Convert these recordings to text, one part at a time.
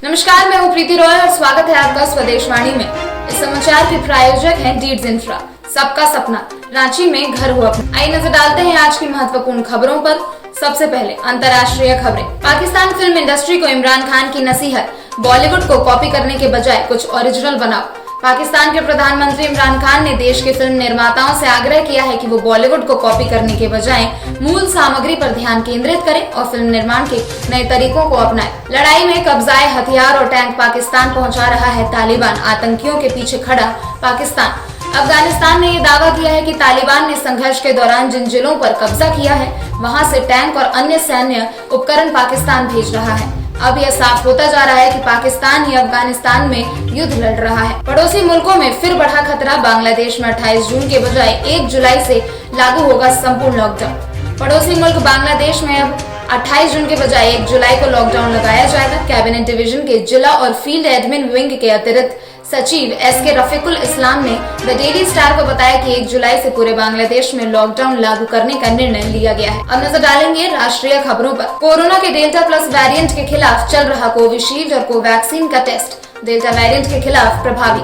नमस्कार, मैं हूँ प्रीति रॉय और स्वागत है आपका स्वदेशवाणी में। इस समाचार के प्रायोजक हैं डीड्स इंफ्रा, सबका सपना, रांची में घर हो अपना। आइए नजर डालते हैं आज की महत्वपूर्ण खबरों पर। सबसे पहले अंतर्राष्ट्रीय खबरें। पाकिस्तान फिल्म इंडस्ट्री को इमरान खान की नसीहत, बॉलीवुड को कॉपी करने के बजाय कुछ ओरिजिनल बनाओ। पाकिस्तान के प्रधानमंत्री इमरान खान ने देश के फिल्म निर्माताओं से आग्रह किया है कि वो बॉलीवुड को कॉपी करने के बजाय मूल सामग्री पर ध्यान केंद्रित करें और फिल्म निर्माण के नए तरीकों को अपनाएं। लड़ाई में कब्जाए हथियार और टैंक पाकिस्तान पहुंचा रहा है तालिबान, आतंकियों के पीछे खड़ा पाकिस्तान। अफगानिस्तान ने ये दावा किया है कि तालिबान ने संघर्ष के दौरान जिन जिलों पर कब्जा किया है, वहां से टैंक और अन्य सैन्य उपकरण पाकिस्तान भेज रहा है। अब यह साफ होता जा रहा है कि पाकिस्तान ही अफगानिस्तान में युद्ध लड़ रहा है। पड़ोसी मुल्कों में फिर बढ़ा खतरा। बांग्लादेश में 28 जून के बजाय 1 जुलाई से लागू होगा संपूर्ण लॉकडाउन। पड़ोसी मुल्क बांग्लादेश में अब 28 जून के बजाय 1 जुलाई को लॉकडाउन लगाया जाएगा। कैबिनेट डिवीजन के जिला और फील्ड एडमिन विंग के अतिरिक्त सचिव एसके रफीकुल इस्लाम ने द डेली स्टार को बताया कि 1 जुलाई से पूरे बांग्लादेश में लॉकडाउन लागू करने का निर्णय लिया गया है। अब नजर डालेंगे राष्ट्रीय खबरों पर। कोरोना के डेल्टा प्लस वेरिएंट के खिलाफ चल रहा कोविशील्ड और कोवैक्सीन का टेस्ट डेल्टा वेरिएंट के खिलाफ प्रभावी।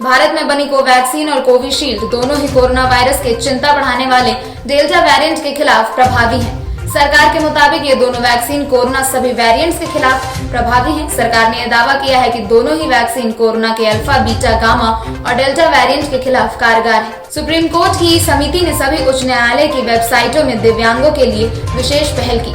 भारत में बनी कोवैक्सीन और कोविशील्ड दोनों ही कोरोना वायरस के चिंता बढ़ाने वाले डेल्टा वेरिएंट के खिलाफ प्रभावी हैं। सरकार के मुताबिक ये दोनों वैक्सीन कोरोना सभी वेरिएंट्स के खिलाफ प्रभावी हैं। सरकार ने यह दावा किया है कि दोनों ही वैक्सीन कोरोना के अल्फा, बीटा, गामा और डेल्टा वेरिएंट के खिलाफ कारगर है। सुप्रीम कोर्ट की समिति ने सभी उच्च न्यायालय की वेबसाइटों में दिव्यांगों के लिए विशेष पहल की।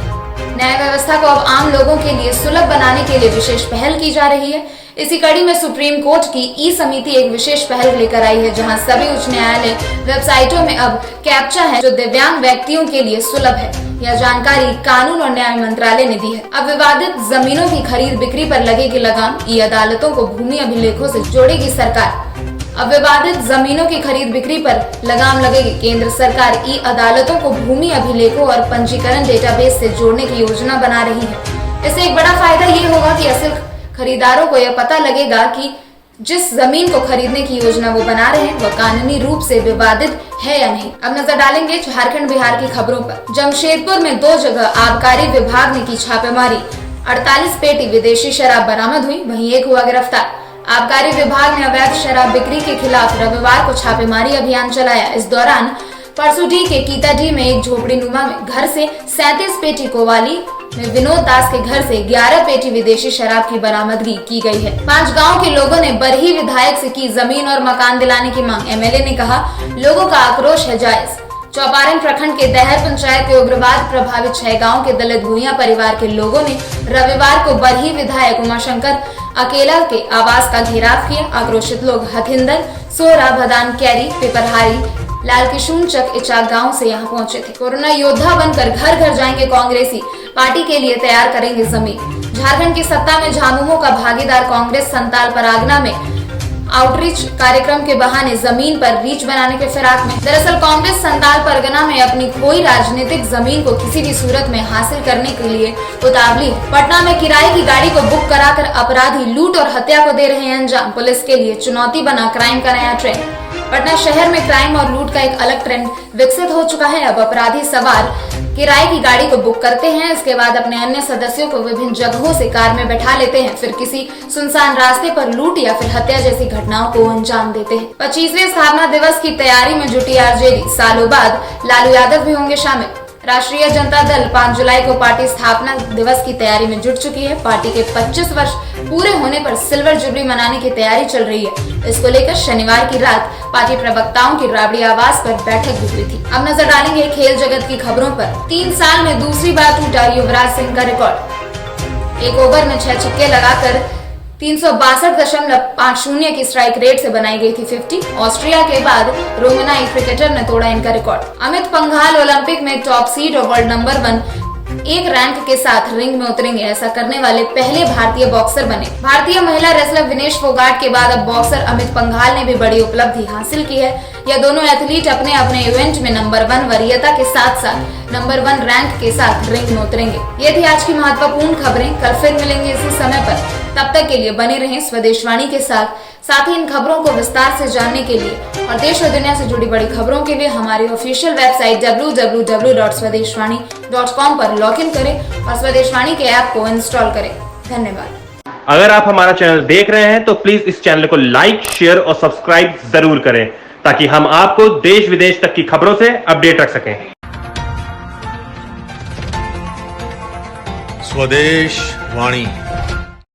न्याय व्यवस्था को अब आम लोगों के लिए सुलभ बनाने के लिए विशेष पहल की जा रही है। इसी कड़ी में सुप्रीम कोर्ट की ई समिति एक विशेष पहल लेकर आई है, जहां सभी उच्च न्यायालय वेबसाइटों में अब कैप्चा है जो दिव्यांग व्यक्तियों के लिए सुलभ है। यह जानकारी कानून और न्याय मंत्रालय ने दी है। अब विवादित जमीनों की खरीद बिक्री पर लगेगी लगाम। ई अदालतों को भूमि अभिलेखों से जोड़ेगी सरकार। अब विवादित जमीनों की खरीद बिक्री पर लगाम लगेगी। केंद्र सरकार ई अदालतों को भूमि अभिलेखों और पंजीकरण डेटाबेस से जोड़ने की योजना बना रही है। इससे एक बड़ा फायदा ये होगा कि असल खरीदारों को यह पता लगेगा कि जिस जमीन को खरीदने की योजना वो बना रहे हैं वह कानूनी रूप से विवादित है या नहीं। अब नजर डालेंगे झारखंड बिहार की खबरों पर। जमशेदपुर में 2 जगह आबकारी विभाग ने की छापेमारी। 48 पेटी विदेशी शराब बरामद हुई, वहीं एक हुआ गिरफ्तार। आबकारी विभाग ने अवैध शराब बिक्री के खिलाफ रविवार को छापेमारी अभियान चलाया। इस दौरान परसुडी के कीताडी में एक झोपड़ी नुमा में घर से 37 पेटी, कोवाली में विनोद दास के घर से 11 पेटी विदेशी शराब की बरामदगी की गई है। 5 गांव के लोगों ने बरही विधायक से की जमीन और मकान दिलाने की मांग। एमएलए ने कहा, लोगों का आक्रोश है जायज। चौपारण प्रखंड के दहर पंचायत के उग्रवाद प्रभावित 6 गाँव के दलित भूइयां परिवार के लोगों ने रविवार को बरही विधायक उमाशंकर अकेला के आवास का घेराव किया। आक्रोशित लोग हथिंदर, सोहरा, भदान, कैरी, पिपरहारी, लालकिशुन चक, इचाक गांव से यहां पहुंचे थे। कोरोना योद्धा बनकर घर घर जाएंगे कांग्रेसी, पार्टी के लिए तैयार करेंगे जमीन। झारखंड की सत्ता में झामुमो का भागीदार कांग्रेस संताल परागना में आउटरीच कार्यक्रम के बहाने जमीन पर रीच बनाने के फिराक में। दरअसल कांग्रेस संताल परगना में अपनी खोई राजनीतिक जमीन को किसी भी सूरत में हासिल करने के लिए उतावली है। पटना में किराए की गाड़ी को बुक कराकर अपराधी लूट और हत्या को दे रहे हैं अंजाम। पुलिस के लिए चुनौती बना क्राइम का नया ट्रेंड। पटना शहर में क्राइम और लूट का एक अलग ट्रेंड विकसित हो चुका है। अब अपराधी सवार किराए की गाड़ी को बुक करते हैं, इसके बाद अपने अन्य सदस्यों को विभिन्न जगहों से कार में बैठा लेते हैं, फिर किसी सुनसान रास्ते पर लूट या फिर हत्या जैसी घटनाओं को अंजाम देते हैं। 25वें स्थापना दिवस की तैयारी में जुटी आरजेडी। सालों बाद लालू यादव भी होंगे शामिल। राष्ट्रीय जनता दल 5 जुलाई को पार्टी स्थापना दिवस की तैयारी में जुट चुकी है। पार्टी के 25 वर्ष पूरे होने पर सिल्वर जुबली मनाने की तैयारी चल रही है। इसको लेकर शनिवार की रात पार्टी प्रवक्ताओं की राबड़ी आवास पर बैठक भी हुई थी। अब नजर डालेंगे खेल जगत की खबरों पर। 3 साल में दूसरी बार टूटा युवराज सिंह का रिकॉर्ड। एक ओवर में 6 छक्के लगाकर 362.50 की स्ट्राइक रेट से बनाई गई थी 50। ऑस्ट्रिया के बाद रोमानियाई क्रिकेटर ने तोड़ा इनका रिकॉर्ड। अमित पंघाल ओलंपिक में टॉप सीड और वर्ल्ड नंबर 1 रैंक के साथ रिंग में उतरेंगे। ऐसा करने वाले पहले भारतीय बॉक्सर बने। भारतीय महिला रेसलर विनेश फोगाट के बाद अब बॉक्सर अमित पंघाल ने भी बड़ी उपलब्धि हासिल की है। यह दोनों एथलीट अपने अपने इवेंट में नंबर 1 वरीयता के साथ साथ नंबर 1 रैंक के साथ रिंग में उतरेंगे। ये थी आज की महत्वपूर्ण खबरें। कल फिर मिलेंगे इसी समय पर। तब तक के लिए बने रहें स्वदेशवाणी के साथ ही इन खबरों को विस्तार से जानने के लिए और देश और दुनिया से जुड़ी बड़ी खबरों के लिए हमारी ऑफिशियल वेबसाइट www.swadeshwani.com पर लॉगिन करें और स्वदेशवाणी के ऐप को इंस्टॉल करें। धन्यवाद। अगर आप हमारा चैनल देख रहे हैं तो प्लीज इस चैनल को लाइक, शेयर और सब्सक्राइब जरूर करें ताकि हम आपको देश विदेश तक की खबरों से अपडेट रख सकें। स्वदेश वाणी।